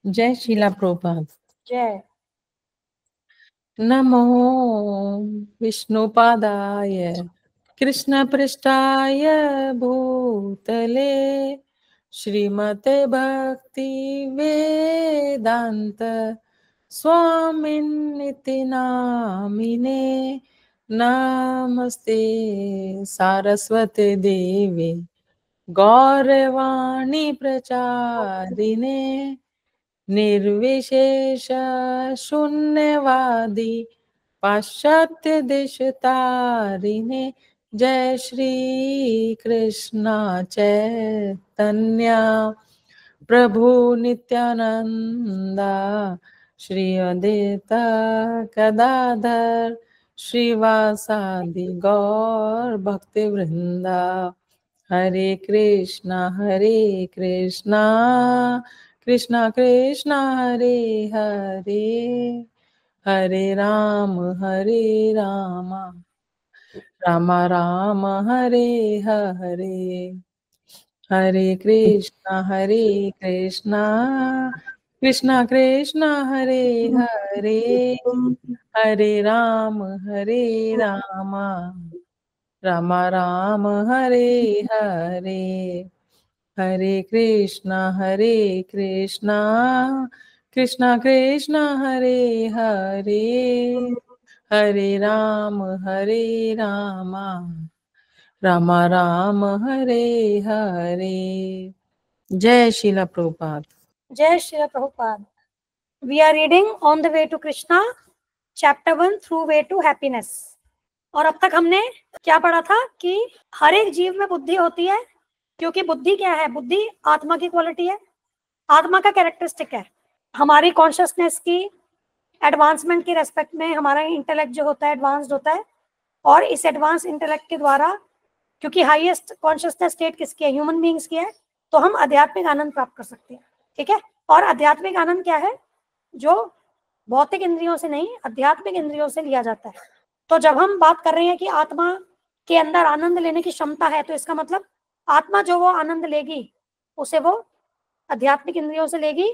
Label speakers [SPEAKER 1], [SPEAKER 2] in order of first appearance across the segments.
[SPEAKER 1] जय शीला प्रभुपाद।
[SPEAKER 2] जय।
[SPEAKER 1] नमो विष्णुपादाय कृष्णपृष्ठाय भूतले श्रीमते भक्ति वेदांत स्वामिन्निति नामिने नमस्ते सारस्वते देवे गौरवाणी प्रचारिणे निर्विशेष शून्यवादी पाश्चात्य देशतारिणे जय श्री कृष्ण चैतन्य प्रभु नित्यानंदा श्री अद्वैत गदाधर श्रीवासादि गौर भक्ति वृंदा हरे कृष्णा कृष्णा कृष्णा हरे हरे हरे राम राम राम हरे हरे हरे कृष्णा कृष्णा कृष्णा हरे हरे हरे राम राम राम हरे हरे हरे कृष्णा कृष्णा कृष्णा हरे हरे हरे राम राम राम हरे हरे। जय शीला प्रभुपाद।
[SPEAKER 2] जय Shri Prabhupada. We are reading on the way to Krishna, chapter 1 through way to happiness. और अब तक हमने क्या पढ़ा था कि हर एक जीव में बुद्धि होती है, क्योंकि बुद्धि क्या है? बुद्धि आत्मा की क्वालिटी है, आत्मा का कैरेक्टरिस्टिक है। हमारी कॉन्शियसनेस की एडवांसमेंट की रेस्पेक्ट में हमारा इंटेलेक्ट जो होता है एडवांस्ड होता है, और इस एडवांस इंटेलेक्ट के द्वारा, क्योंकि हाईएस्ट कॉन्शियसनेस स्टेट किसकी है? ह्यूमन बीइंग्स की है, तो हम आध्यात्मिक आनंद प्राप्त कर सकते हैं। ठीक है। और आध्यात्मिक आनंद क्या है? जो भौतिक इंद्रियों से नहीं, आध्यात्मिक इंद्रियों से लिया जाता है। तो जब हम बात कर रहे हैं कि आत्मा के अंदर आनंद लेने की क्षमता है, तो इसका मतलब आत्मा जो वो आनंद लेगी उसे वो आध्यात्मिक इंद्रियों से लेगी।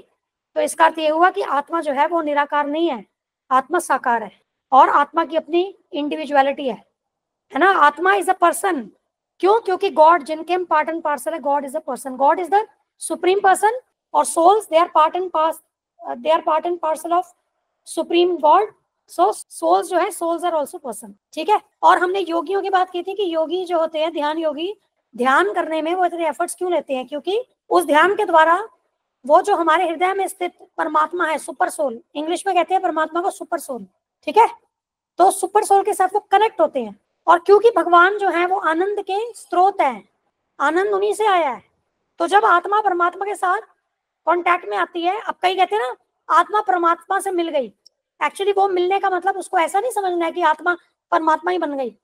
[SPEAKER 2] तो इसका अर्थ ये हुआ कि आत्मा जो है वो निराकार नहीं है, आत्मा साकार है, और आत्मा की अपनी इंडिविजुअलिटी है ना। आत्मा इज अ पर्सन। क्यों? क्योंकि गॉड, जिनके हम पार्ट एंड पार्सल है, God is a person, God is the supreme person, और souls they are part and parcel of supreme God. So souls जो है, सोल्स आर ऑल्सो पर्सन। ठीक है। और हमने योगियों की बात की थी कि योगी जो होते हैं, ध्यान योगी, ध्यान करने में वो इतने एफर्ट्स क्यों लेते हैं? क्योंकि उस ध्यान के द्वारा वो जो हमारे हृदय में स्थित परमात्मा है, सुपर सोल, इंग्लिश में कहते हैं परमात्मा को सुपर सोल। ठीक है। तो सुपर सोल के साथ वो कनेक्ट होते हैं, और क्योंकि भगवान जो है वो आनंद के स्रोत है, आनंद उन्हीं से आया है। तो जब आत्मा परमात्मा के साथ कांटेक्ट में आती है, अब कई कहते हैं ना आत्मा परमात्मा से मिल गई, एक्चुअली वो मिलने का मतलब उसको ऐसा नहीं समझना है कि आत्मा परमात्मा ही बन गई,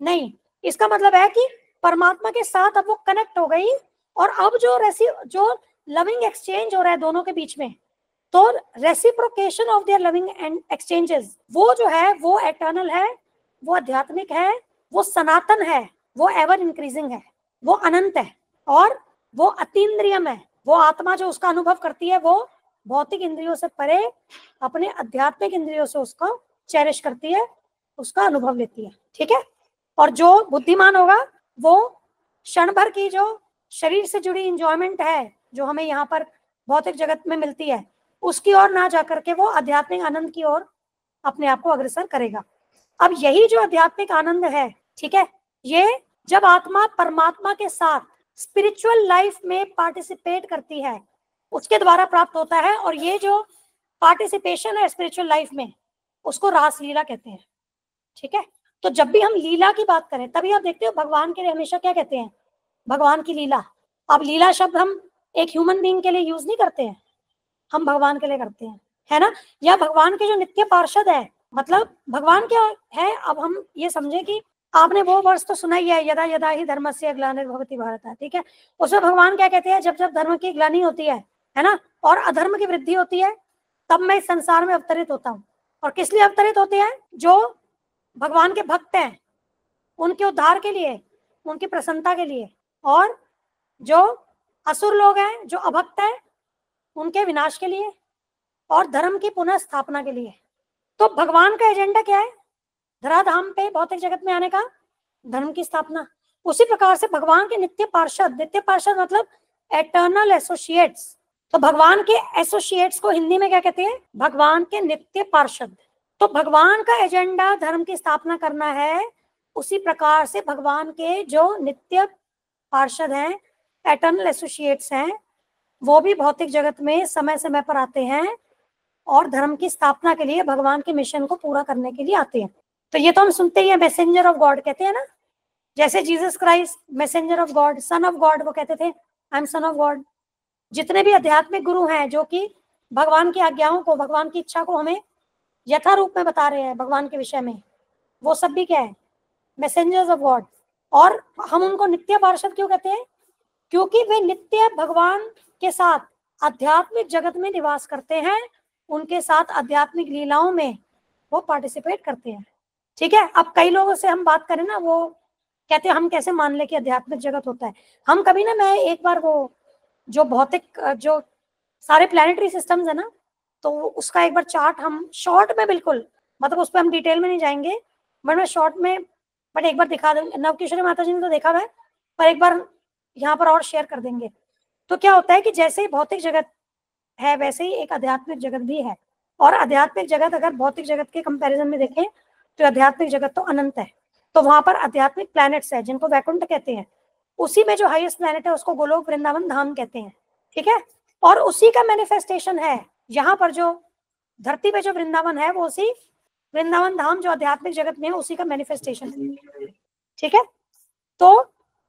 [SPEAKER 2] नहीं। इसका मतलब है कि परमात्मा के साथ अब वो कनेक्ट हो गई, और अब जो लविंग एक्सचेंज हो रहा है दोनों के बीच में, तो reciprocation of their loving and exchanges, वो जो है वो एटर्नल है, वो आध्यात्मिक है, वो सनातन है, वो एवर इंक्रीजिंग है, वो अनंत है, और वो अतीन्द्रियम है। वो आत्मा जो उसका अनुभव करती है, वो भौतिक इंद्रियों से परे अपने आध्यात्मिक इंद्रियों से उसको चेरिश करती है, उसका अनुभव लेती है। ठीक है। और जो बुद्धिमान होगा वो क्षण भर की जो शरीर से जुड़ी इंजॉयमेंट है, जो हमें यहाँ पर भौतिक जगत में मिलती है, उसकी ओर ना जाकर के वो आध्यात्मिक आनंद की ओर अपने आप को अग्रसर करेगा। अब यही जो आध्यात्मिक आनंद है, ठीक है, ये जब आत्मा परमात्मा के साथ स्पिरिचुअल लाइफ में पार्टिसिपेट करती है, उसके द्वारा प्राप्त होता है। और ये जो पार्टिसिपेशन है स्पिरिचुअल लाइफ में, उसको रासलीला कहते हैं। ठीक है। तो जब भी हम लीला की बात करें, तभी आप देखते हो भगवान के लिए हमेशा क्या कहते हैं? भगवान की लीला। अब लीला शब्द हम एक ह्यूमन बीइंग के लिए यूज नहीं करते हैं, हम भगवान के लिए करते हैं, है ना। या भगवान के जो नित्य पार्षद है, मतलब भगवान क्या है? अब हम ये समझे कि आपने वो वर्ष तो सुना ही है, यदा यदा ही धर्मस्य ग्लानिर्भवति भारत। ठीक है। उसमें भगवान क्या कहते हैं? जब जब धर्म की ग्लानि होती है ना, और अधर्म की वृद्धि होती है, तब मैं इस संसार में अवतरित होता हूँ। और किस लिए अवतरित होते हैं? जो भगवान के भक्त हैं उनके उद्धार के लिए, उनकी प्रसन्नता के लिए। और जो असुर लोग हैं, जो अभक्त हैं, उनके विनाश के लिए और धर्म की पुनः स्थापना के लिए। तो भगवान का एजेंडा क्या है? धराधाम पे भौतिक जगत में आने का, धर्म की स्थापना। उसी प्रकार से भगवान के नित्य पार्षद मतलब एटर्नल एसोसिएट्स। तो भगवान के एसोसिएट्स को हिंदी में क्या कहते हैं? भगवान के नित्य पार्षद। तो भगवान का एजेंडा धर्म की स्थापना करना है, उसी प्रकार से भगवान के जो नित्य पार्षद हैं, एटर्नल एसोसिएट्स हैं, वो भी भौतिक जगत में समय समय पर आते हैं और धर्म की स्थापना के लिए, भगवान के मिशन को पूरा करने के लिए आते हैं। तो ये तो हम सुनते ही हैं, मैसेंजर ऑफ गॉड कहते हैं ना। जैसे Jesus Christ messenger of God, son of God, वो कहते थे I am son of God. जितने भी आध्यात्मिक गुरु हैं जो कि भगवान की आज्ञाओं को, भगवान की इच्छा को हमें यथा रूप में बता रहे हैं भगवान के विषय में, वो सब भी क्या है? Messengers of God. और हम उनको नित्य पार्षद क्यों कहते हैं? क्योंकि वे नित्य भगवान के साथ आध्यात्मिक जगत में निवास करते हैं, उनके साथ आध्यात्मिक लीलाओं में वो पार्टिसिपेट करते हैं। ठीक है। अब कई लोगों से हम बात करें ना, वो कहते हैं हम कैसे मान ले कि आध्यात्मिक जगत होता है। हम कभी ना, मैं एक बार वो जो भौतिक जो सारे प्लैनेटरी सिस्टम्स है ना, तो उसका एक बार चार्ट हम शॉर्ट में, बिल्कुल मतलब उस पर हम डिटेल में नहीं जाएंगे, बट मैं शॉर्ट में बट एक बार दिखा दूंगी। नवकिशोरी माता जी ने तो देखा है, पर एक बार यहाँ पर और शेयर कर देंगे। तो क्या होता है कि जैसे ही भौतिक जगत है वैसे ही एक आध्यात्मिक जगत भी है। और आध्यात्मिक जगत अगर भौतिक जगत के कंपैरिजन में देखें तो आध्यात्मिक जगत तो अनंत है। तो वहां पर आध्यात्मिक प्लैनेट्स है जिनको वैकुंठ कहते हैं। उसी में जो हाईएस्ट प्लैनेट है उसको गोलोक वृंदावन धाम कहते हैं। ठीक है। और उसी का मैनिफेस्टेशन है यहाँ पर, जो धरती पे जो वृंदावन है वो उसी वृंदावन धाम जो आध्यात्मिक जगत में है उसी का मैनिफेस्टेशन है। ठीक है। तो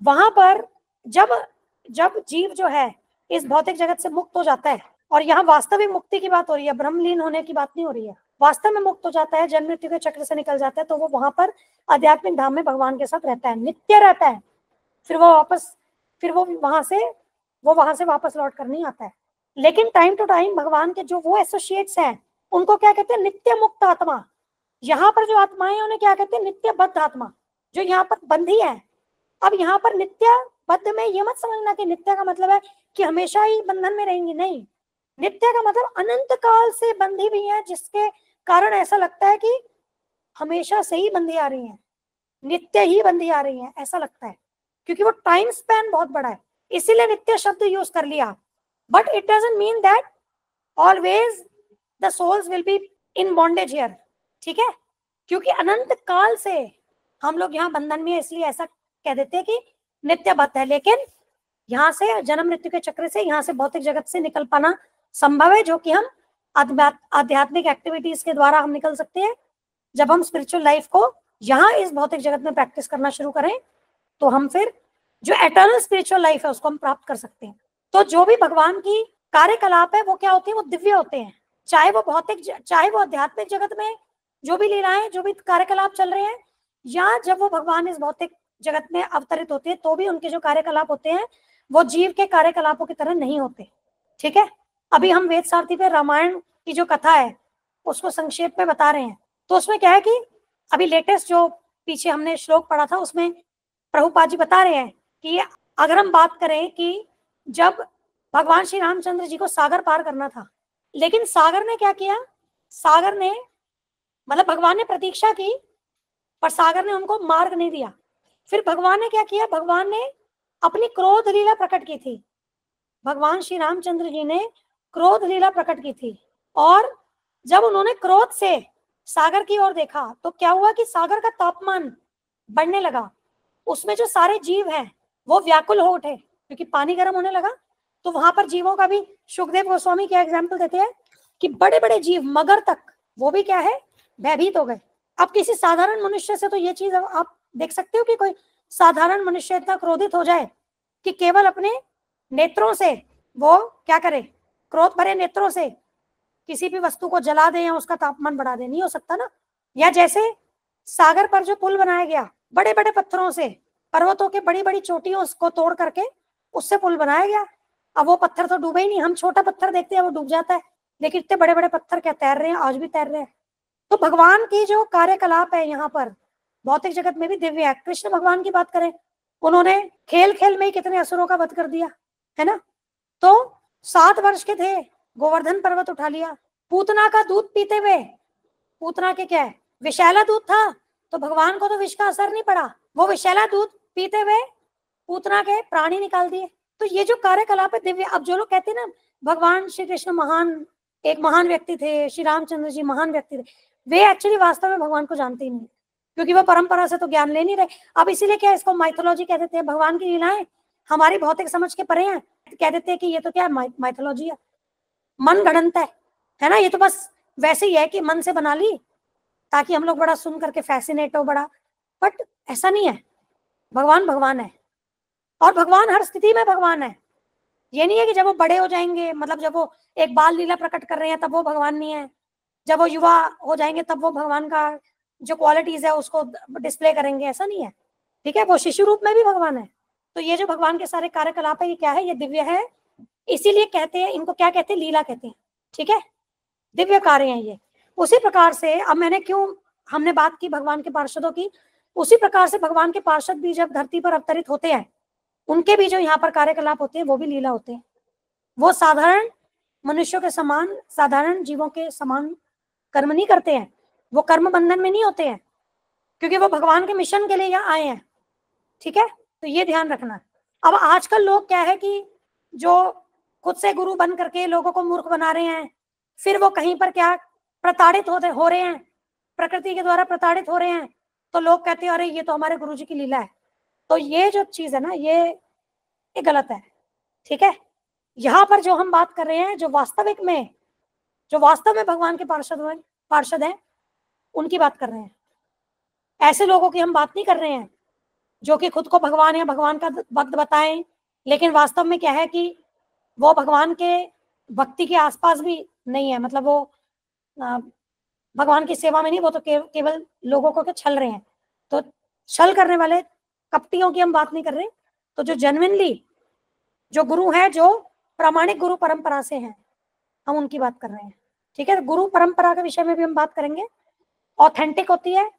[SPEAKER 2] वहां पर जब जीव जो है इस भौतिक जगत से मुक्त हो जाता है, और यहाँ वास्तविक मुक्ति की बात हो रही है, ब्रह्मलीन होने की बात नहीं हो रही है, वास्तव में मुक्त हो जाता है, जन्म मृत्यु के चक्र से निकल जाता है, तो वो वहां पर आध्यात्मिक धाम में भगवान के साथ रहता है, नित्य रहता है। फिर वो वहां से वापस लौट कर नहीं आता है। लेकिन टाइम टू टाइम भगवान के जो वो एसोसिएट्स हैं उनको क्या कहते हैं? नित्य मुक्त आत्मा। यहाँ पर जो आत्माएं उन्हें क्या कहते हैं? नित्य बद्ध आत्मा, जो यहाँ पर बंधी है। अब यहाँ पर नित्य बद्ध में ये मत समझना कि नित्य का मतलब है कि हमेशा ही बंधन में रहेंगी, नहीं। नित्य का मतलब अनंत काल से बंधी भी है, जिसके कारण ऐसा लगता है कि हमेशा से ही बंधी आ रही है, नित्य ही बंधी आ रही है, ऐसा लगता है, क्योंकि वो टाइम स्पैन बहुत बड़ा है, इसीलिए नित्य शब्द यूज कर लिया। But it doesn't mean that always the souls will be in bondage here. ठीक है। क्योंकि अनंत काल से हम लोग यहाँ बंधन में है, इसलिए ऐसा कह देते हैं कि नित्य बद्ध है। लेकिन यहाँ से जन्म मृत्यु के चक्र से, यहाँ से भौतिक जगत से निकल पाना संभव है, जो कि हम आध्यात्मिक एक्टिविटीज के द्वारा हम निकल सकते हैं। जब हम स्पिरिचुअल लाइफ को यहाँ इस भौतिक जगत में प्रैक्टिस करना शुरू करें तो हम फिर जो एटर्नल स्पिरिचुअल लाइफ है उसको हम प्राप्त कर सकते हैं। तो जो भी भगवान की कार्यकलाप है वो क्या होती है? वो दिव्य होते हैं। चाहे वो आध्यात्मिक जगत में जो भी लीलाएं, जो भी कार्यकलाप चल रहे हैं, या जब वो भगवान इस भौतिक जगत में अवतरित होते हैं, तो भी उनके जो कार्यकलाप होते हैं वो जीव के कार्यकलापों की तरह नहीं होते। ठीक है। अभी हम वेद सारथी पे रामायण की जो कथा है उसको संक्षेप में बता रहे हैं। तो उसमें क्या है कि अभी लेटेस्ट जो पीछे हमने श्लोक पढ़ा था उसमें प्रभुपाद जी बता रहे हैं कि अगर हम बात करें कि जब भगवान श्री रामचंद्र जी को सागर पार करना था, लेकिन सागर ने क्या किया? सागर ने मतलब भगवान ने प्रतीक्षा की पर सागर ने उनको मार्ग नहीं दिया। फिर भगवान ने क्या किया? भगवान ने अपनी क्रोध लीला प्रकट की थी। भगवान श्री रामचंद्र जी ने क्रोध लीला प्रकट की थी, और जब उन्होंने क्रोध से सागर की ओर देखा तो क्या हुआ कि सागर का तापमान बढ़ने लगा। उसमें जो सारे जीव हैं वो व्याकुल हो उठे, क्योंकि पानी गर्म होने लगा। तो वहां पर जीवों का भी सुखदेव गोस्वामी क्या एग्जाम्पल देते हैं कि बड़े बड़े जीव, मगर तक, वो भी क्या है? भयभीत हो गए। अब किसी साधारण मनुष्य से तो ये चीज आप देख सकते हो कि कोई साधारण मनुष्य इतना क्रोधित हो जाए कि केवल अपने नेत्रों से वो क्या करे? क्रोध भरे नेत्रों से किसी भी वस्तु को जला दे या उसका तापमान बढ़ा दे, नहीं हो सकता ना। या जैसे सागर पर जो पुल बनाया गया बड़े बड़े पत्थरों से, पर्वतों के बड़ी बड़ी चोटियों को तोड़ करके उससे पुल बनाया गया। अब वो पत्थर तो डूबे ही नहीं। हम छोटा पत्थर देखते हैं वो डूब जाता है, लेकिन इतने बड़े बड़े पत्थर क्या तैर रहे हैं? आज भी तैर रहे हैं। तो भगवान की जो कार्यकलाप है यहाँ पर भौतिक जगत में भी दिव्य है। कृष्ण भगवान की बात करें, उन्होंने खेल खेल में ही कितने असुरों का वध कर दिया है ना। तो 7 वर्ष के थे गोवर्धन पर्वत उठा लिया। पूतना का दूध पीते हुए, पूतना के क्या है, विषैला दूध था, तो भगवान को तो विष का असर नहीं पड़ा, वो विषैला दूध पीते हुए पूतना के प्राण ही निकाल दिए। तो ये जो कार्यकलाप है दिव्य। अब जो लोग कहते हैं ना भगवान श्री कृष्ण महान, एक महान व्यक्ति थे, श्री रामचंद्र जी महान व्यक्ति थे, वे एक्चुअली वास्तव में भगवान को जानते ही नहीं, क्योंकि वो परंपरा से तो ज्ञान ले नहीं रहे। अब इसीलिए क्या इसको माइथोलॉजी कह देते हैं, भगवान की लीलाएं हमारी भौतिक समझ के परे हैं, कह देते हैं कि ये तो क्या माइथोलॉजी है, मन गढ़ंत है ना, ये तो बस वैसे ही है कि मन से बना ली ताकि हम लोग बड़ा सुन करके फैसिनेट हो बड़ा, बट ऐसा नहीं है। भगवान भगवान है, और भगवान हर स्थिति में भगवान है। ये नहीं है कि जब वो बड़े हो जाएंगे, मतलब जब वो एक बाल लीला प्रकट कर रहे हैं तब वो भगवान नहीं है, जब वो युवा हो जाएंगे तब वो भगवान का जो क्वालिटीज है उसको डिस्प्ले करेंगे, ऐसा नहीं है। ठीक है, वो शिशु रूप में भी भगवान है। तो ये जो भगवान के सारे कार्यकलाप है ये क्या है, ये दिव्य है। इसीलिए कहते हैं इनको, क्या कहते हैं, लीला कहते हैं। ठीक है, दिव्य कार्य हैं ये। उसी प्रकार से अब मैंने क्यों, हमने बात की भगवान के पार्षदों की, उसी प्रकार से भगवान के पार्षद भी जब धरती पर अवतरित होते हैं, उनके भी जो यहाँ पर कार्यकलाप होते हैं वो भी लीला होते हैं। वो साधारण मनुष्यों के समान, साधारण जीवों के समान कर्म नहीं करते हैं, वो कर्म बंधन में नहीं होते हैं, क्योंकि वो भगवान के मिशन के लिए यहाँ आए हैं। ठीक है, तो ये ध्यान रखना। अब आजकल लोग क्या है कि जो खुद से गुरु बन करके लोगों को मूर्ख बना रहे हैं, फिर वो कहीं पर क्या प्रताड़ित हो रहे हैं, प्रकृति के द्वारा प्रताड़ित हो रहे हैं, तो लोग कहते हैं अरे ये तो हमारे गुरु जी की लीला है। तो ये जो चीज है ना ये गलत है। ठीक है, यहाँ पर जो हम बात कर रहे हैं, जो वास्तव में भगवान के पार्षद हैं उनकी बात कर रहे हैं। ऐसे लोगों की हम बात नहीं कर रहे हैं जो कि खुद को भगवान या भगवान का भक्त बताएं, लेकिन वास्तव में क्या है कि वो भगवान के भक्ति के आसपास भी नहीं है, मतलब वो भगवान की सेवा में नहीं, वो तो केवल लोगों को छल रहे हैं। तो छल करने वाले कपटियों की हम बात नहीं कर रहे। तो जो जेन्युइनली जो गुरु है, जो प्रामाणिक गुरु परंपरा से हैं, हम उनकी बात कर रहे हैं। ठीक है, गुरु परंपरा के विषय में भी हम बात करेंगे। ऑथेंटिक होती है,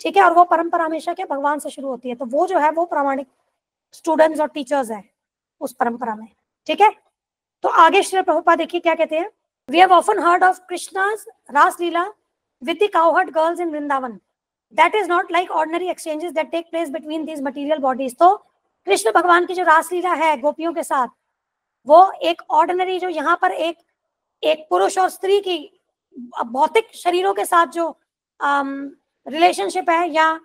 [SPEAKER 2] ठीक है, और वो परंपरा हमेशा क्या भगवान से शुरू होती है, तो वो जो है वो प्रामाणिक स्टूडेंट्स और टीचर्स है उस परंपरा में। ठीक है, तो आगे श्री प्रभुपाद देखिए क्या कहते हैं। We have often heard of Krishna's Ras Leela with the cowherd girls in Vrindavan. That is not like ordinary exchanges that take place between these material bodies. तो कृष्ण भगवान की जो रास लीला है गोपियों के साथ, वो एक ऑर्डिनरी, जो यहाँ पर एक पुरुष और स्त्री की भौतिक शरीरों के साथ जो रिलेशनशिप है या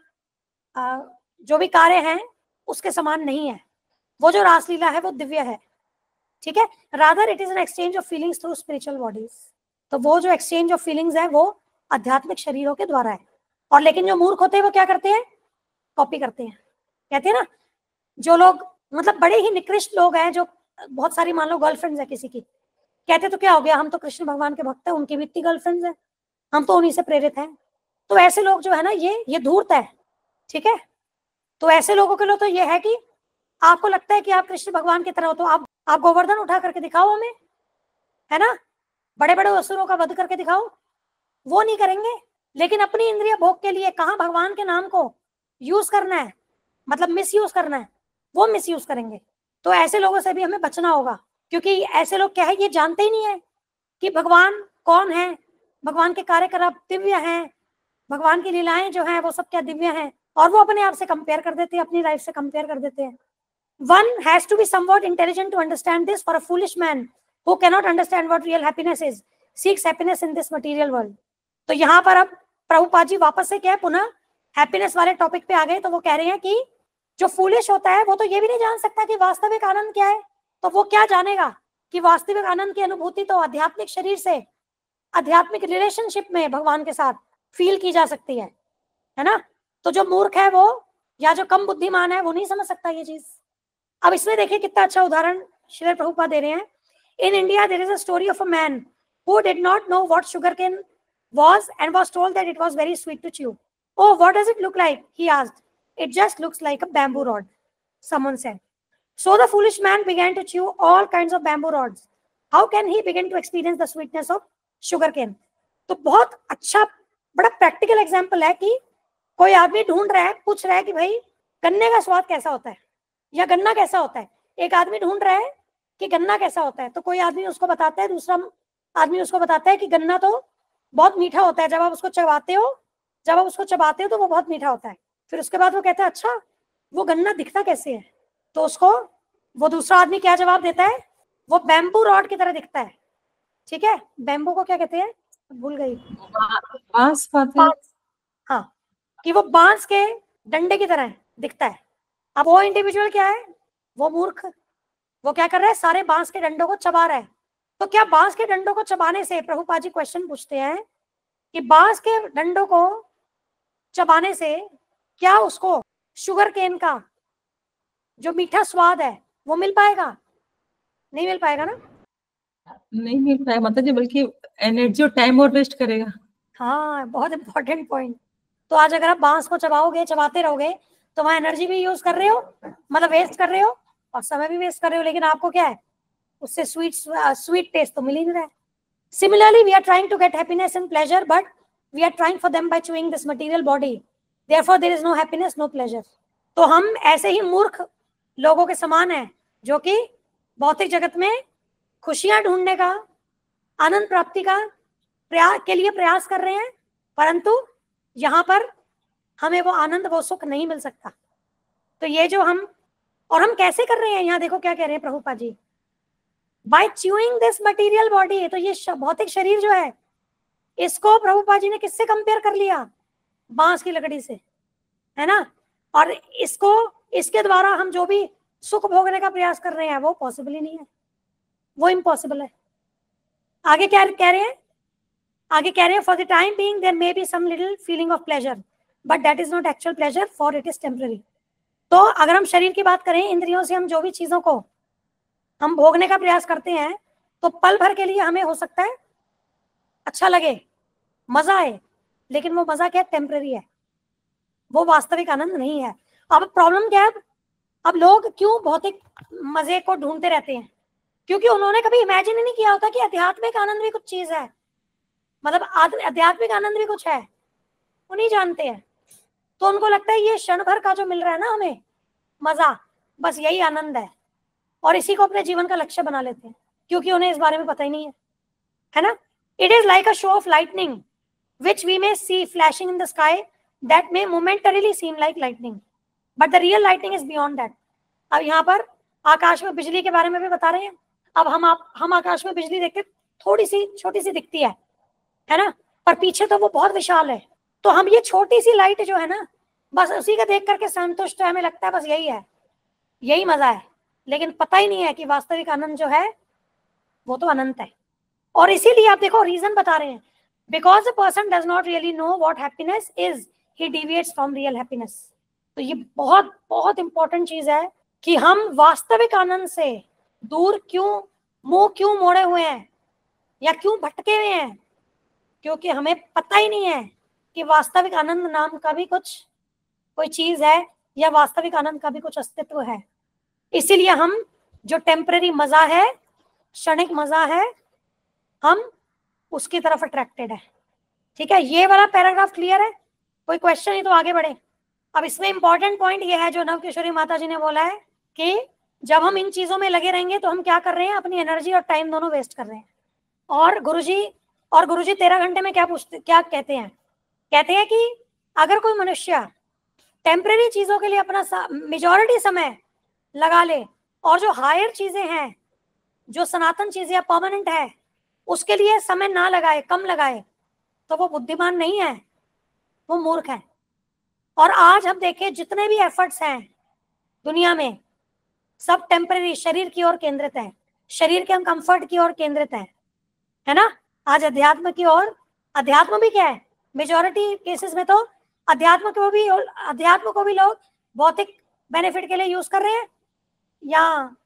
[SPEAKER 2] जो भी कार्य हैं उसके समान नहीं है। वो जो रासलीला है वो दिव्य है। ठीक है, rather it is an exchange of feelings through spiritual bodies. तो वो जो एक्सचेंज ऑफ फीलिंग्स है वो आध्यात्मिक शरीरों के द्वारा है। और लेकिन जो मूर्ख होते हैं वो क्या करते हैं, कॉपी करते हैं। कहते हैं ना, जो लोग मतलब बड़े ही निकृष्ट लोग हैं, जो बहुत सारी मान लो गर्लफ्रेंड्स है किसी की, कहते तो क्या हो गया, हम तो कृष्ण भगवान के भक्त हैं, उनकी भी इतनी गर्लफ्रेंड्स हैं, हम तो उन्हीं से प्रेरित हैं। तो ऐसे लोग जो है ना ये धूर्त है। ठीक है, तो ऐसे लोगों के लिए तो ये है कि आपको लगता है कि आप कृष्ण भगवान की तरह हो, तो आप गोवर्धन उठा करके दिखाओ हमें, है ना, बड़े बड़े असुरों का वध करके दिखाओ। वो नहीं करेंगे, लेकिन अपनी इंद्रिय भोग के लिए कहाँ भगवान के नाम को यूज करना है, मतलब मिस यूज करना है, वो मिस यूज करेंगे। तो ऐसे लोगों से भी हमें बचना होगा, क्योंकि ऐसे लोग क्या है, ये जानते ही नहीं है कि भगवान कौन है, भगवान के कार्यकलाप दिव्य हैं, भगवान की लीलाएं जो हैं वो सब क्या दिव्य हैं, और वो अपने आप से कंपेयर कर देते हैं, अपनी लाइफ से कंपेयर कर देते हैं। One has to be somewhat intelligent to understand this, for a foolish man who cannot understand what real happiness is seeks happiness in this material world. तो यहाँ पर अब प्रभुपाद जी वापस से क्या है, पुनः हैप्पीनेस वाले टॉपिक पे आ गए। तो वो कह रहे हैं कि जो फूलिश होता है वो तो ये भी नहीं जान सकता कि वास्तविक आनंद क्या है, तो वो क्या जानेगा कि वास्तविक आनंद की अनुभूति तो आध्यात्मिक शरीर से आध्यात्मिक रिलेशनशिप में भगवान के साथ फील की जा सकती है ना। तो जो मूर्ख है वो, या जो कम बुद्धिमान है, वो नहीं समझ सकता ये चीज। अब इसमें देखिए कितना अच्छा उदाहरण श्री प्रभुपाद दे रहे हैं। In India there is a story of a man who did not know what sugarcane was and was told that it was very sweet to chew. Oh, what does it look like? He asked. It just looks like a bamboo rod, someone said. So the foolish man began to chew all kinds of bamboo rods. How can he begin to experience the sweetness of sugarcane? तो बहुत अच्छा, बड़ा practical example है कि कोई आदमी ढूंढ रहा है, पूछ रहा है कि भाई गन्ने का स्वाद कैसा होता है या गन्ना कैसा होता है। एक आदमी ढूंढ रहा है कि गन्ना कैसा होता है, तो कोई आदमी उसको बताता है, दूसरा आदमी उसको बताता है कि गन्ना तो बहुत मीठा होता है, जब आप उसको चबाते हो तो वो बहुत मीठा होता है। फिर उसके बाद वो कहता है अच्छा वो गन्ना दिखता कैसे है, तो उसको वो दूसरा आदमी क्या जवाब देता है, वो बैम्बू रॉड की तरह दिखता है। ठीक है, बैम्बू को क्या कहते हैं, भूल गई,
[SPEAKER 1] बांस बात है।
[SPEAKER 2] बांस, हाँ, कि वो बांस के डंडे की तरह दिखता है। अब वो इंडिविजुअल क्या है, वो मूर्ख, वो क्या कर रहा है, सारे बांस के डंडों को चबा रहा है। तो क्या बांस के डंडों को चबाने से, प्रभुपाद जी क्वेश्चन पूछते हैं कि बांस के डंडों को चबाने से क्या उसको शुगर केन का जो मीठा स्वाद है वो मिल पाएगा? नहीं मिल पाएगा ना।
[SPEAKER 1] नहीं मिल पाएगा माता जी, बल्कि एनर्जी और टाइम और वेस्ट करेगा।
[SPEAKER 2] हाँ, बहुत इंपॉर्टेंट पॉइंट। तो आज अगर आप बांस को चबाओगे, चबाते रहोगे, तो वहां एनर्जी भी यूज कर रहे हो, मतलब वेस्ट कर रहे हो, और समय भी वेस्ट कर रहे हो, लेकिन आपको क्या है, उससे स्वीट टेस्ट तो मिल ही नहीं रहा है। Similarly, we are trying to get happiness and pleasure, but we are trying for them by chewing this material body. Therefore, there is no happiness, no pleasure. तो हम ऐसे ही मूर्ख लोगों के समान हैं जो कि भौतिक जगत में खुशियां ढूंढने का, आनंद प्राप्ति का के लिए प्रयास कर रहे हैं, परंतु यहाँ पर हमें वो आनंद, वो सुख नहीं मिल सकता। तो ये जो हम कैसे कर रहे हैं, यहाँ देखो क्या कह रहे हैं Prabhupada ji, by chewing this material body. तो ये भौतिक शरीर जो है, इसको प्रभुपाद जी ने किससे कंपेयर कर लिया, बांस की लकड़ी से, है ना। और इसके द्वारा हम जो भी सुख भोगने का प्रयास कर रहे हैं वो पॉसिबल ही नहीं है, वो इम्पॉसिबल है। आगे क्या कह रहे हैं, आगे कह रहे हैं for the time being there may be some little feeling of pleasure, but that is not actual pleasure, for it is temporary. तो अगर हम शरीर की बात करें, इंद्रियों से हम जो भी चीजों को हम भोगने का प्रयास करते हैं, तो पल भर के लिए हमें हो सकता है अच्छा लगे, मजा आए, लेकिन वो मजा क्या है, टेम्पररी है, वो वास्तविक आनंद नहीं है। अब प्रॉब्लम क्या है, अब लोग क्यों भौतिक मजे को ढूंढते रहते हैं, क्योंकि उन्होंने कभी इमेजिन ही नहीं किया होता कि आध्यात्मिक आनंद भी कुछ चीज है, मतलब आध्यात्मिक आनंद भी कुछ है, वो नहीं जानते हैं। तो उनको लगता है ये क्षण भर का जो मिल रहा है ना हमें मजा, बस यही आनंद है, और इसी को अपने जीवन का लक्ष्य बना लेते हैं, क्योंकि उन्हें इस बारे में पता ही नहीं है ना। It is like a show off lightning which we may see flashing in the sky that may momentarily seem like lightning, but the real lightning is beyond that. अब यहाँ पर आकाश में बिजली के बारे में भी बता रहे हैं। अब हम आकाश में बिजली देखते थोड़ी सी छोटी सी दिखती है ना, पर पीछे तो वो बहुत विशाल है। तो हम ये छोटी सी लाइट जो है ना, बस उसी का देख करके संतुष्ट है, हमें लगता है बस यही है, यही मजा है, लेकिन पता ही नहीं है कि वास्तविक आनंद जो है वो तो अनंत है। और इसीलिए आप देखो रीजन बता रहे हैं, because the person does not really know what happiness is, he deviates from real happiness. तो ये बहुत बहुत इंपॉर्टेंट चीज है कि हम वास्तविक आनंद से दूर मुंह क्यों मोड़े हुए हैं या क्यों भटके हुए हैं, क्योंकि हमें पता ही नहीं है कि वास्तविक आनंद नाम का भी कोई चीज है, या वास्तविक आनंद का भी कुछ अस्तित्व है। इसीलिए हम जो टेम्पररी मजा है, क्षणिक मजा है, हम उसकी तरफ अट्रैक्टेड है। ठीक है, ये वाला पैराग्राफ क्लियर है, कोई क्वेश्चन नहीं तो आगे बढ़े। अब इसमें इंपॉर्टेंट पॉइंट ये है जो नव किशोरी माता जी ने बोला है कि जब हम इन चीजों में लगे रहेंगे तो हम क्या कर रहे हैं, अपनी एनर्जी और टाइम दोनों वेस्ट कर रहे हैं। और गुरुजी 13 घंटे में क्या कहते हैं, कहते हैं कि अगर कोई मनुष्य टेम्पररी चीजों के लिए अपना मेजॉरिटी समय लगा ले, और जो हायर चीजें हैं, जो सनातन चीजें या परमानेंट है, उसके लिए समय ना लगाए, कम लगाए, तो वो बुद्धिमान नहीं है, वो मूर्ख है। और आज हम देखें जितने भी एफर्ट्स हैं दुनिया में, सब टेम्पररी शरीर की ओर केंद्रित है, शरीर के हम कंफर्ट की ओर केंद्रित है ना। आज अध्यात्म की ओर, अध्यात्म भी क्या है, मेजॉरिटी केसेस में तो अध्यात्म को भी लोग भौतिक बेनिफिट के लिए यूज कर रहे हैं, या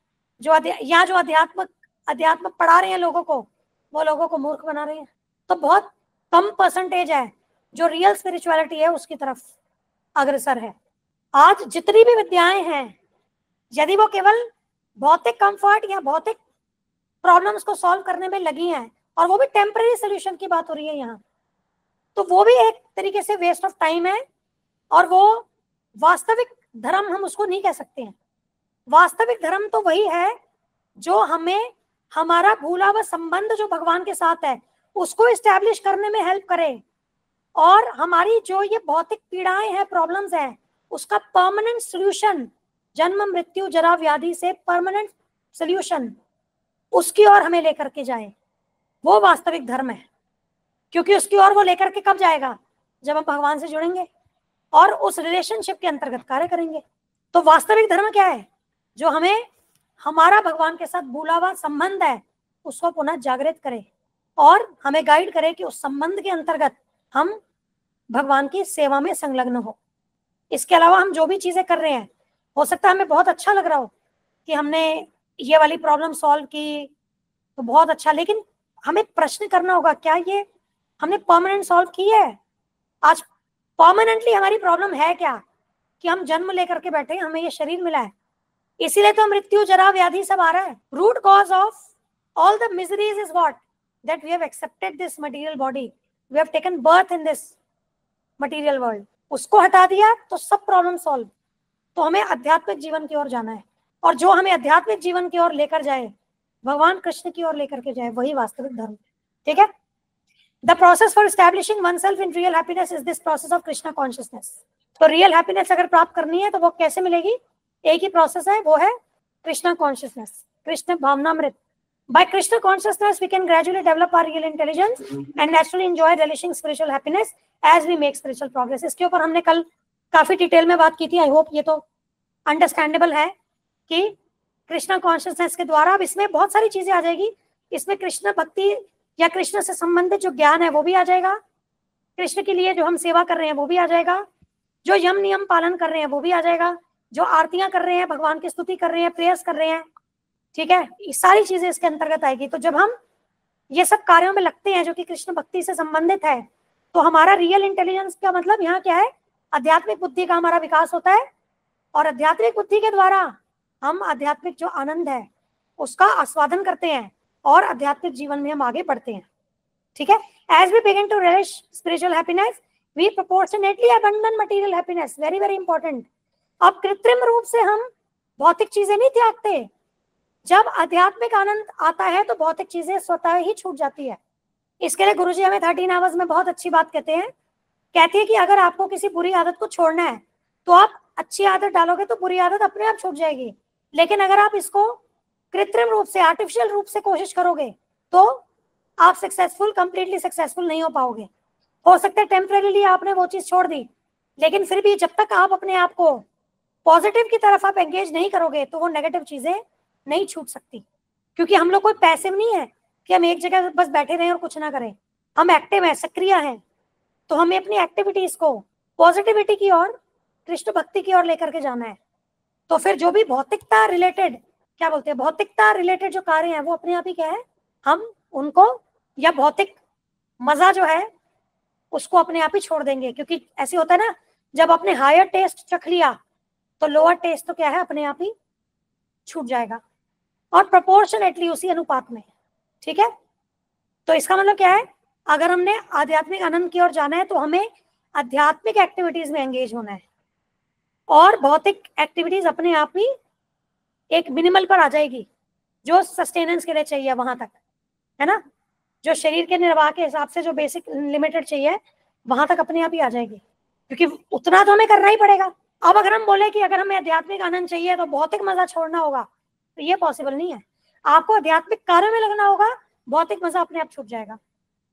[SPEAKER 2] जो अध्यात्म पढ़ा रहे हैं लोगों को, वो लोगों को मूर्ख बना रहे हैं। तो बहुत कम परसेंटेज है जो रियल स्पिरिचुअलिटी है उसकी तरफ अग्रसर है। आज जितनी भी विद्याएं हैं, यदि वो केवल भौतिक कंफर्ट या भौतिक प्रॉब्लम्स को सॉल्व करने में लगी हैं, और वो भी टेम्पररी सोल्यूशन की बात हो रही है यहाँ, तो वो भी एक तरीके से वेस्ट ऑफ टाइम है, और वो वास्तविक धर्म हम उसको नहीं कह सकते हैं। वास्तविक धर्म तो वही है जो हमें हमारा भूला हुआ संबंध जो भगवान के साथ है उसको इस्टेब्लिश करने में हेल्प करे, और हमारी जो ये भौतिक पीड़ाएं हैं, प्रॉब्लम्स हैं, उसका परमानेंट सोल्यूशन, जन्म मृत्यु जरा व्याधि से परमानेंट सोल्यूशन, उसकी ओर हमें लेकर के जाए। वो वास्तविक धर्म है, क्योंकि उसकी ओर वो लेकर के कब जाएगा? जब हम भगवान से जुड़ेंगे और उस रिलेशनशिप के अंतर्गत कार्य करेंगे। तो वास्तविक धर्म क्या है? जो हमें हमारा भगवान के साथ भूला हुआ संबंध है उसको पुनः जागृत करे और हमें गाइड करे कि उस संबंध के अंतर्गत हम भगवान की सेवा में संलग्न हो। इसके अलावा हम जो भी चीजें कर रहे हैं, हो सकता है हमें बहुत अच्छा लग रहा हो कि हमने ये वाली प्रॉब्लम सॉल्व की तो बहुत अच्छा, लेकिन हमें प्रश्न करना होगा, क्या ये हमने परमानेंट सॉल्व की है? आज परमानेंटली हमारी प्रॉब्लम है क्या कि हम जन्म लेकर के बैठे, हमें ये शरीर मिला है, इसीलिए तो मृत्यु जरा व्याधि सब आ रहा है। Root cause of all the miseries is what? That we have accepted this material body, we have taken birth in this material world. उसको हटा दिया तो सब प्रॉब्लम सॉल्व। तो हमें आध्यात्मिक जीवन की ओर जाना है, और जो हमें आध्यात्मिक जीवन की ओर लेकर जाए, भगवान कृष्ण की ओर लेकर के जाए, वही वास्तविक धर्म। ठीक है? The process for establishing oneself in real happiness is this process of Krishna consciousness. तो रियल हैप्पीनेस अगर प्राप्त करनी है तो वो कैसे मिलेगी? एक ही प्रोसेस है, वो है कृष्णा कॉन्शियसनेस, कृष्ण भावनामृत। By Krishna consciousness, we can gradually develop our real intelligence and naturally enjoy relishing spiritual happiness as we make spiritual progress. इसके ऊपर हमने कल काफी डिटेल में बात की थी। आई होप ये तो अंडरस्टैंडेबल है कि कृष्णा कॉन्शियसनेस के द्वारा अब इसमें बहुत सारी चीजें आ जाएगी। इसमें कृष्ण भक्ति या कृष्ण से संबंधित जो ज्ञान है वो भी आ जाएगा, कृष्ण के लिए जो हम सेवा कर रहे हैं वो भी आ जाएगा, जो यम नियम पालन कर रहे हैं वो भी आ जाएगा, जो आरतियां कर रहे हैं, भगवान की स्तुति कर रहे हैं, प्रेयर्स कर रहे हैं, ठीक है, ये सारी चीजें इसके अंतर्गत आएगी। तो जब हम ये सब कार्यों में लगते हैं जो कि कृष्ण भक्ति से संबंधित है, तो हमारा रियल इंटेलिजेंस का मतलब यहाँ क्या है? आध्यात्मिक बुद्धि का हमारा विकास होता है, और आध्यात्मिक बुद्धि के द्वारा हम आध्यात्मिक जो आनंद है उसका आस्वादन करते हैं और आध्यात्मिक जीवन में हम आगे बढ़ते हैं। ठीक है? As we begin to relish spiritual happiness, we proportionately abandon material happiness. Very very important. अब कृत्रिम रूप से हम भौतिक चीजें नहीं त्यागते। जब आध्यात्मिक आनंद आता है तो भौतिक चीजें स्वतः ही छूट जाती है। इसके लिए गुरुजी हमें 13 आवर्स में बहुत अच्छी बात कहते हैं। कहते हैं कि अगर आपको किसी बुरी आदत को छोड़ना है तो आप अच्छी आदत डालोगे तो बुरी आदत अपने आप छूट जाएगी, लेकिन अगर आप इसको कृत्रिम रूप से, आर्टिफिशियल रूप से कोशिश करोगे तो आप कंप्लीटली सक्सेसफुल नहीं हो पाओगे। हो सकता है टेम्परेरीली आपने वो चीज छोड़ दी, लेकिन फिर भी जब तक आप अपने आप को पॉजिटिव की तरफ आप एंगेज नहीं करोगे तो वो नेगेटिव चीजें नहीं छूट सकती। क्योंकि हम लोग कोई पैसिव नहीं है कि हम एक जगह बस बैठे रहें और कुछ ना करें। हम एक्टिव हैं, सक्रिय हैं। तो हमें अपनी एक्टिविटीज को पॉजिटिविटी की ओर, कृष्ण भक्ति की ओर लेकर के जाना है। तो फिर जो भी भौतिकता रिलेटेड, क्या बोलते हैं, भौतिकता रिलेटेड जो कार्य हैं वो अपने आप ही क्या है, हम उनको, या भौतिक मजा जो है उसको अपने आप ही छोड़ देंगे। क्योंकि ऐसे होता है ना, जब आपने हायर टेस्ट चख लिया तो लोअर टेस्ट तो क्या है, अपने आप ही छूट जाएगा, और प्रोपोर्शनेटली उसी अनुपात में। ठीक है? तो इसका मतलब क्या है, अगर हमने आध्यात्मिक आनंद की ओर जाना है तो हमें आध्यात्मिक एक्टिविटीज में एंगेज होना है, और भौतिक एक्टिविटीज अपने आप ही एक मिनिमल पर आ जाएगी जो सस्टेनेंस के लिए चाहिए वहां तक, है ना, जो शरीर के निर्वाह के हिसाब से जो बेसिक लिमिटेड चाहिए वहां तक अपने आप ही आ जाएगी, क्योंकि उतना तो हमें करना ही पड़ेगा। अब अगर हम बोले कि अगर हमें आध्यात्मिक आनंद चाहिए तो भौतिक मजा छोड़ना होगा, तो ये पॉसिबल नहीं है। आपको आध्यात्मिक कार्य में लगना होगा, भौतिक मजा अपने आप छूट जाएगा।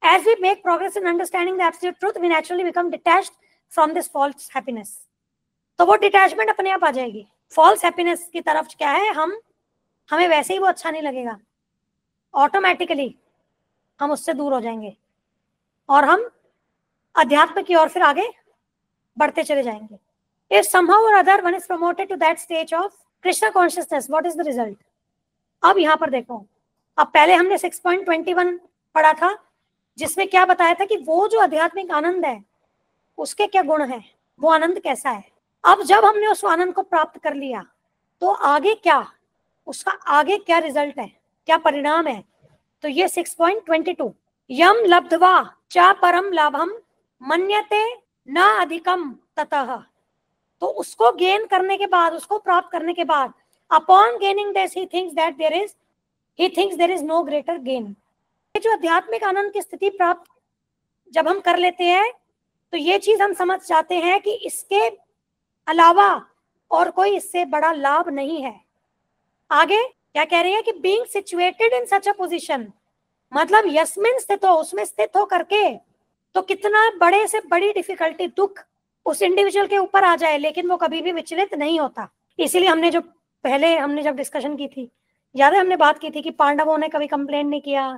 [SPEAKER 2] As we make progress in understanding the absolute truth, we naturally become detached from this false happiness. तो वो डिटैचमेंट अपने आप आ जाएगी। फॉल्स हैप्पीनेस की तरफ क्या है, हमें वैसे ही वो अच्छा नहीं लगेगा, ऑटोमेटिकली हम उससे दूर हो जाएंगे और हम अध्यात्म की ओर फिर आगे बढ़ते चले जाएंगे। If somehow or other one is promoted to that stage of Krishna consciousness, what is the result? अब यहाँ पर देखो, अब पहले हमने 6.21 पढ़ा था जिसमें क्या बताया था कि वो जो आध्यात्मिक आनंद है उसके क्या गुण हैं, वो आनंद कैसा है। अब जब हमने उस आनंद को प्राप्त कर लिया तो आगे क्या, उसका आगे क्या रिजल्ट है, क्या परिणाम है। तो ये 6.22, यम लब्ध्वा चा परम लाभम मन्यते न अधिकम ततः। तो उसको गेन करने के बाद, उसको प्राप्त करने के बाद, upon gaining this he thinks that there is he thinks there is no greater gain. ये जो आध्यात्मिक आनंद की स्थिति प्राप्त जब हम कर लेते हैं तो ये चीज हम समझ जाते हैं कि इसके अलावा और कोई इससे बड़ा लाभ नहीं है। आगे क्या कह रही है कि being situated in such a position, मतलब यस्मिन स्थित हो, उसमें स्थित हो करके तो कितना बड़े से बड़ी डिफिकल्टी, दुख उस इंडिविजुअल के ऊपर आ जाए लेकिन वो कभी भी विचलित नहीं होता। इसीलिए हमने जो पहले हमने जब डिस्कशन की थी, याद है हमने बात की थी कि पांडवों ने कभी कंप्लेन नहीं किया,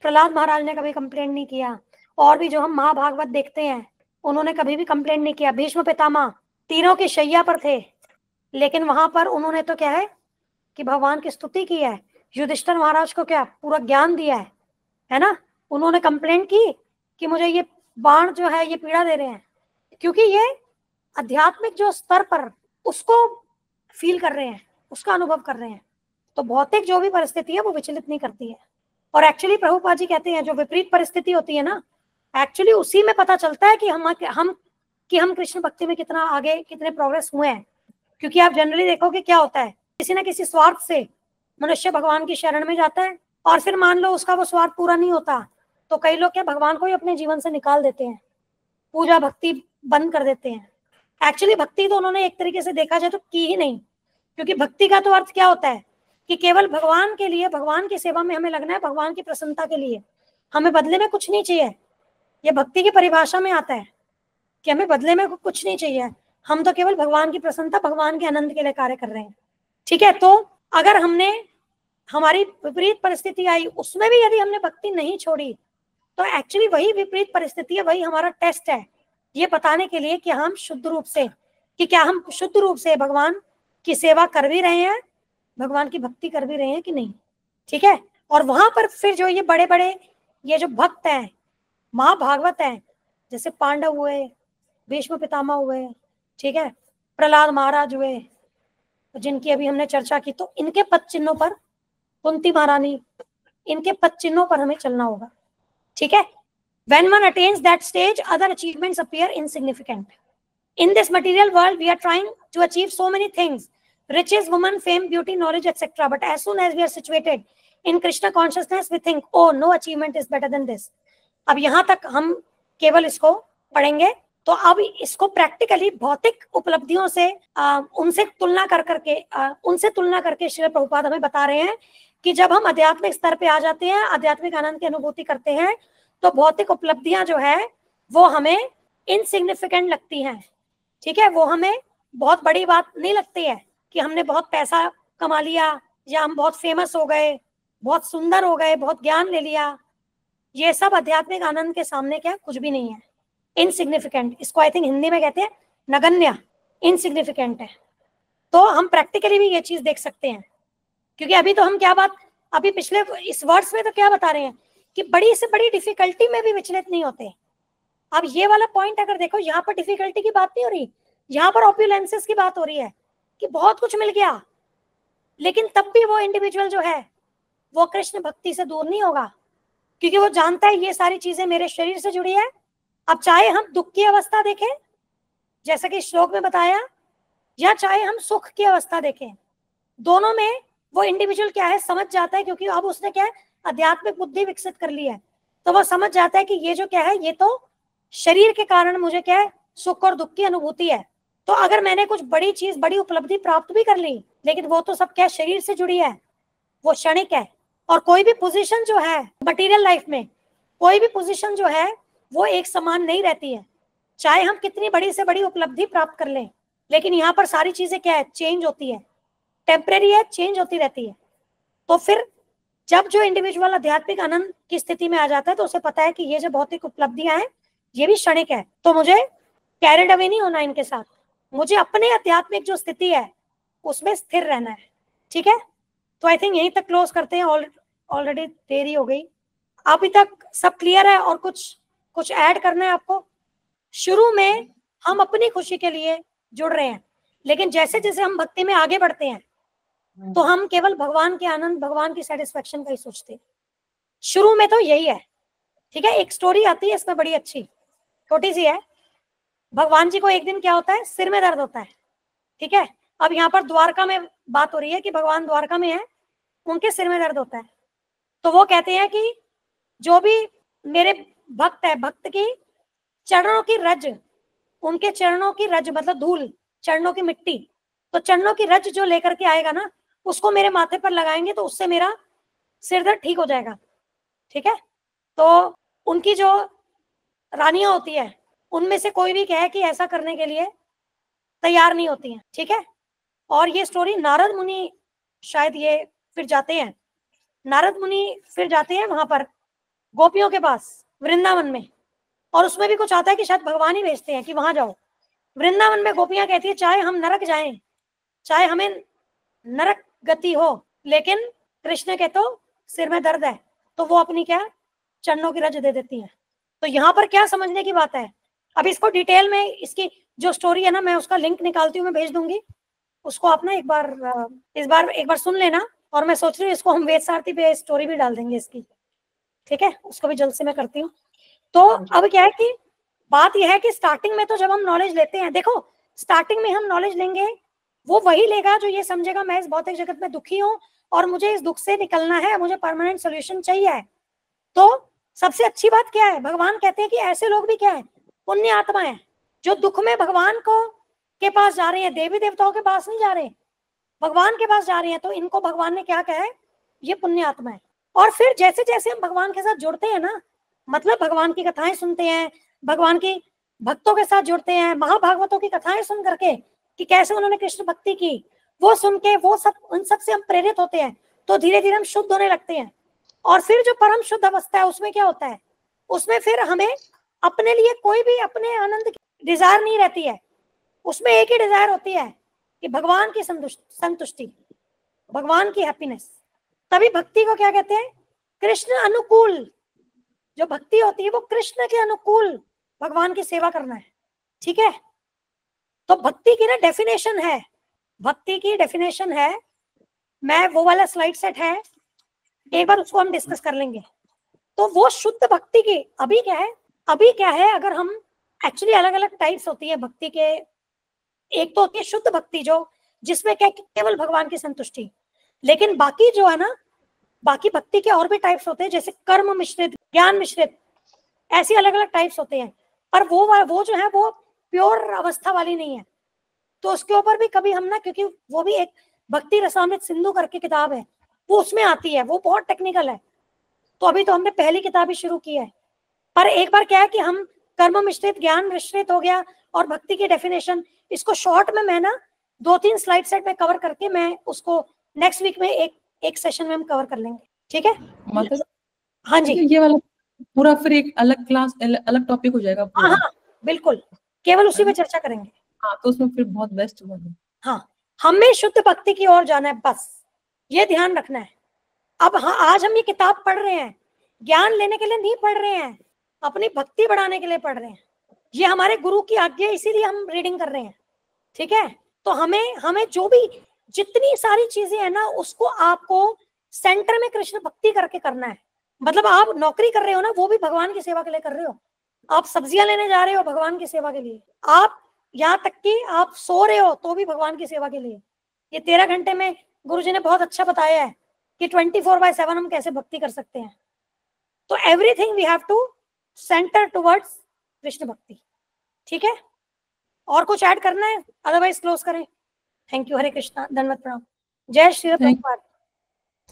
[SPEAKER 2] प्रहलाद महाराज ने कभी कंप्लेन नहीं किया, और भी जो हम महाभागवत देखते हैं उन्होंने कभी भी कंप्लेन नहीं किया। भीष्म पितामह तीनों की शैया पर थे लेकिन वहां पर उन्होंने तो क्या है कि भगवान की स्तुति की है। युधिष्ठिर महाराज को क्या पूरा ज्ञान दिया है ना। उन्होंने कंप्लेन की कि मुझे ये बाण जो है ये पीड़ा दे रहे हैं, क्योंकि ये आध्यात्मिक जो स्तर पर उसको फील कर रहे हैं, उसका अनुभव कर रहे हैं। तो भौतिक जो भी परिस्थिति है वो विचलित नहीं करती है। और एक्चुअली प्रभुपाद जी कहते हैं जो विपरीत परिस्थिति होती है ना, एक्चुअली उसी में पता चलता है कि हम कृष्ण भक्ति में कितना आगे, कितने प्रोग्रेस हुए हैं। क्योंकि आप जनरली देखोगे क्या होता है, किसी ना किसी स्वार्थ से मनुष्य भगवान की शरण में जाता है और फिर मान लो उसका वो स्वार्थ पूरा नहीं होता तो कई लोग क्या भगवान को ही अपने जीवन से निकाल देते हैं, पूजा भक्ति बंद कर देते हैं। एक्चुअली भक्ति तो उन्होंने एक तरीके से देखा जाए तो की ही नहीं, क्योंकि भक्ति का तो अर्थ क्या होता है कि केवल भगवान के लिए, भगवान की सेवा में हमें लगना है, भगवान की प्रसन्नता के लिए, हमें बदले में कुछ नहीं चाहिए। ये भक्ति की परिभाषा में आता है कि हमें बदले में कुछ नहीं चाहिए, हम तो केवल भगवान की प्रसन्नता, भगवान के आनंद के लिए कार्य कर रहे हैं। ठीक है, तो अगर हमने हमारी विपरीत परिस्थिति आई उसमें भी यदि हमने भक्ति नहीं छोड़ी तो एक्चुअली वही विपरीत परिस्थिति है, वही हमारा टेस्ट है ये बताने के लिए कि हम शुद्ध रूप से, कि क्या हम शुद्ध रूप से भगवान की सेवा कर भी रहे हैं, भगवान की भक्ति कर भी रहे हैं कि नहीं। ठीक है, और वहां पर फिर जो ये बड़े बड़े ये जो भक्त हैं, महाभागवत हैं, जैसे पांडव हुए, भीष्म पितामह हुए, ठीक है, प्रहलाद महाराज हुए जिनकी अभी हमने चर्चा की, तो इनके पद चिन्हों पर, कुंती महारानी, इनके पद चिन्हों पर हमें चलना होगा। ठीक है, when one attains that stage other achievements appear insignificant. In this material world we are trying to achieve so many things, riches, woman, fame, beauty, knowledge, etc. But as soon as we are situated in Krishna consciousness we think, oh no achievement is better than this. अब यहाँ तक हम केवल इसको पढ़ेंगे तो अब इसको प्रैक्टिकली भौतिक उपलब्धियों से उनसे तुलना करके श्री प्रभुपाद हमें बता रहे हैं कि जब हम आध्यात्मिक स्तर पे आ जाते हैं, आध्यात्मिक आनंद की अनुभूति करते हैं तो भौतिक उपलब्धियां जो है वो हमें इनसिग्निफिकेंट लगती हैं। ठीक है, वो हमें बहुत बड़ी बात नहीं लगती है कि हमने बहुत पैसा कमा लिया या हम बहुत फेमस हो गए, बहुत सुंदर हो गए, बहुत ज्ञान ले लिया। ये सब आध्यात्मिक आनंद के सामने क्या कुछ भी नहीं है, इनसिग्निफिकेंट। इसको आई थिंक हिंदी में कहते हैं नगण्य, इनसिग्निफिकेंट है। तो हम प्रैक्टिकली भी ये चीज देख सकते हैं, क्योंकि अभी तो हम क्या बात, अभी पिछले इस वर्ड्स में तो क्या बता रहे हैं कि बड़ी से बड़ी डिफिकल्टी में भी विचलित नहीं होते। अब ये वाला पॉइंट अगर देखो, यहाँ पर डिफिकल्टी की बात नहीं हो रही, यहाँ पर ऑप्युलेंसेस की बात हो रही है कि बहुत कुछ मिल गया, लेकिन तब भी वो इंडिविजुअल जो है वो कृष्ण भक्ति से दूर नहीं होगा, क्योंकि वो जानता है ये सारी चीजें मेरे शरीर से जुड़ी है। अब चाहे हम दुख की अवस्था देखें जैसा कि श्लोक में बताया, या चाहे हम सुख की अवस्था देखें, दोनों में वो इंडिविजुअल क्या है समझ जाता है, क्योंकि अब उसने क्या है आध्यात्मिक बुद्धि विकसित कर ली है, तो वो समझ जाता है कि ये जो क्या है ये तो शरीर के कारण मुझे क्या है सुख और दुख की अनुभूति है। तो अगर मैंने कुछ बड़ी चीज, बड़ी उपलब्धि प्राप्त भी कर ली, लेकिन वो तो सब क्या शरीर से जुड़ी है, वो क्षणिक है। और कोई भी पोजीशन जो है मटेरियल लाइफ में, कोई भी पोजीशन जो है वो एक समान नहीं रहती है, चाहे हम कितनी बड़ी से बड़ी उपलब्धि प्राप्त कर लें, लेकिन यहाँ पर सारी चीजें क्या है चेंज होती है, टेम्परेरी है, चेंज होती रहती है। तो फिर जब जो इंडिविजुअल आध्यात्मिक आनंद की स्थिति में आ जाता है तो उसे पता है कि ये जो भौतिक उपलब्धियां हैं ये भी क्षणिक है, तो मुझे कैरिड अवे नहीं होना इनके साथ, मुझे अपने आध्यात्मिक जो स्थिति है उसमें स्थिर रहना है। ठीक है, तो आई थिंक यहीं तक क्लोज करते हैं, ऑलरेडी देरी हो गई। अभी तक सब क्लियर है और कुछ ऐड करना है आपको? शुरू में हम अपनी खुशी के लिए जुड़ रहे हैं, लेकिन जैसे जैसे हम भक्ति में आगे बढ़ते हैं तो हम केवल भगवान के आनंद, भगवान की सेटिस्फेक्शन का ही सोचते हैं। शुरू में तो यही है। ठीक है, एक स्टोरी आती है इसमें बड़ी अच्छी, छोटी सी है। भगवान जी को एक दिन क्या होता है, सिर में दर्द होता है। ठीक है, अब यहाँ पर द्वारका में बात हो रही है कि भगवान द्वारका में है, उनके सिर में दर्द होता है। तो वो कहते हैं कि जो भी मेरे भक्त है, भक्त की चरणों की रज, उनके चरणों की रज मतलब धूल, चरणों की मिट्टी, तो चरणों की रज जो लेकर के आएगा ना, उसको मेरे माथे पर लगाएंगे तो उससे मेरा सिर दर्द ठीक हो जाएगा। ठीक है, तो उनकी जो रानियां होती है उनमें से कोई भी कहे कि ऐसा करने के लिए तैयार नहीं होती हैं। ठीक है, और ये स्टोरी नारद मुनि शायद ये फिर जाते हैं, नारद मुनि फिर जाते हैं वहां पर गोपियों के पास वृंदावन में, और उसमें भी कुछ आता है कि शायद भगवान ही भेजते हैं कि वहां जाओ। वृंदावन में गोपियां कहती है चाहे हम नरक जाएं, चाहे हमें नरक गति हो, लेकिन कृष्ण के तो सिर में दर्द है, तो वो अपनी क्या चरणों की रज दे देती हैं। तो यहाँ पर क्या समझने की बात है, अब इसको डिटेल में इसकी जो स्टोरी है ना, मैं उसका लिंक निकालती हूँ, मैं भेज दूंगी उसको, आप ना एक बार सुन लेना। और मैं सोच रही हूँ इसको हम वेद सारथी पे स्टोरी भी डाल देंगे इसकी। ठीक है, उसको भी जल्द से मैं करती हूँ। तो अब क्या है कि बात यह है कि स्टार्टिंग में तो जब हम नॉलेज लेते हैं, देखो स्टार्टिंग में हम नॉलेज लेंगे, वो वही लेगा जो ये समझेगा मैं इस भौतिक जगत में दुखी हूँ और मुझे इस दुख से निकलना है, मुझे परमानेंट सोल्यूशन चाहिए। तो सबसे अच्छी बात क्या है, भगवान कहते हैं कि ऐसे लोग भी क्या है, पुण्य आत्मा है, जो दुख में भगवान को के पास जा रहे हैं, देवी देवताओं के पास नहीं जा रहे, भगवान के पास जा रहे हैं। तो इनको भगवान ने क्या कहा है, ये पुण्य आत्मा है। और फिर जैसे जैसे हम भगवान के साथ जुड़ते हैं ना, मतलब भगवान की कथाएं सुनते हैं, भगवान की भक्तों के साथ जुड़ते हैं, महाभागवतों की कथाएं सुन करके कि कैसे उन्होंने कृष्ण भक्ति की, वो सुन के वो सब, उन सब से हम प्रेरित होते हैं, तो धीरे धीरे हम शुद्ध होने लगते हैं। और फिर जो परम शुद्ध अवस्था है उसमें क्या होता है, उसमें फिर हमें अपने लिए कोई भी अपने आनंद की डिजायर नहीं रहती है, उसमें एक ही डिजायर होती है कि भगवान की संतुष्टि, भगवान की हैप्पीनेस। तभी भक्ति को क्या कहते हैं, कृष्ण अनुकूल। जो भक्ति होती है वो कृष्ण के अनुकूल भगवान की सेवा करना है। ठीक है, तो भक्ति की ना डेफिनेशन है, भक्ति की डेफिनेशन है, मैं वो वाला स्लाइड सेट है, एक बार उसको हम डिस्कस कर लेंगे। तो वो शुद्ध भक्ति की अभी क्या है, अगर हम एक्चुअली अलग अलग टाइप्स होती है भक्ति के। एक तो होती है शुद्ध भक्ति जो जिसमें क्या केवल भगवान की संतुष्टि, लेकिन बाकी जो है ना, बाकी भक्ति के और भी टाइप्स होते हैं, जैसे कर्म मिश्रित, ज्ञान मिश्रित, ऐसी अलग अलग टाइप्स होते हैं। पर वो जो है वो प्योर अवस्था वाली नहीं है। तो उसके ऊपर भी कभी हम ना, क्योंकि वो भी एक भक्ति रसामृत सिंधु करके किताब है, वो उसमें आती है, वो बहुत टेक्निकल है। तो अभी तो हमने पहली किताब ही शुरू की है। पर एक बार क्या है कि हम कर्म मिश्रित, ज्ञान मिश्रित हो गया, और भक्ति की डेफिनेशन, इसको शॉर्ट में मैं ना 2-3 स्लाइड सेट में कवर करके मैं उसको नेक्स्ट वीक में एक सेशन में हम कवर कर लेंगे। ठीक है
[SPEAKER 1] मतलब
[SPEAKER 2] हाँ जी,
[SPEAKER 1] ये वाला पूरा फिर एक अलग क्लास, अलग टॉपिक हो जाएगा पूरा।
[SPEAKER 2] हाँ बिल्कुल, केवल उसी पे चर्चा करेंगे।
[SPEAKER 1] हाँ, तो उसमें फिर बहुत बेस्ट होगा।
[SPEAKER 2] हाँ, हमें शुद्ध भक्ति की ओर जाना है, बस ये ध्यान रखना है। अब हाँ, आज हम ये किताब पढ़ रहे हैं, ज्ञान लेने के लिए नहीं पढ़ रहे हैं, अपनी भक्ति बढ़ाने के लिए पढ़ रहे हैं। ये हमारे गुरु की आज्ञा, इसीलिए हम रीडिंग कर रहे हैं। ठीक है, तो हमें जो भी जितनी सारी चीजें है ना, उसको आपको सेंटर में कृष्ण भक्ति करके करना है। मतलब आप नौकरी कर रहे हो ना, वो भी भगवान की सेवा के लिए कर रहे हो, आप सब्जियां लेने जा रहे हो भगवान की सेवा के लिए, आप यहाँ तक कि आप सो रहे हो तो भी भगवान की सेवा के लिए। ये 13 घंटे में गुरुजी ने बहुत अच्छा बताया है कि 24/7 हम कैसे भक्ति कर सकते हैं। तो everything we have to centre towards Krishna bhakti. ठीक है, और कुछ ऐड करना है, अदरवाइज क्लोज करें। थैंक यू, हरे कृष्णा, धन्यवाद, प्रणाम, जय Shri Prabhupada.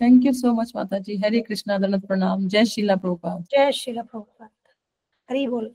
[SPEAKER 1] Thank you so much माता जी, हरे कृष्णा, धन्यवाद, प्रणाम, जय श्रीला प्रभुपाद।
[SPEAKER 2] जय श्रीला प्रभुपाद, हरि बोल।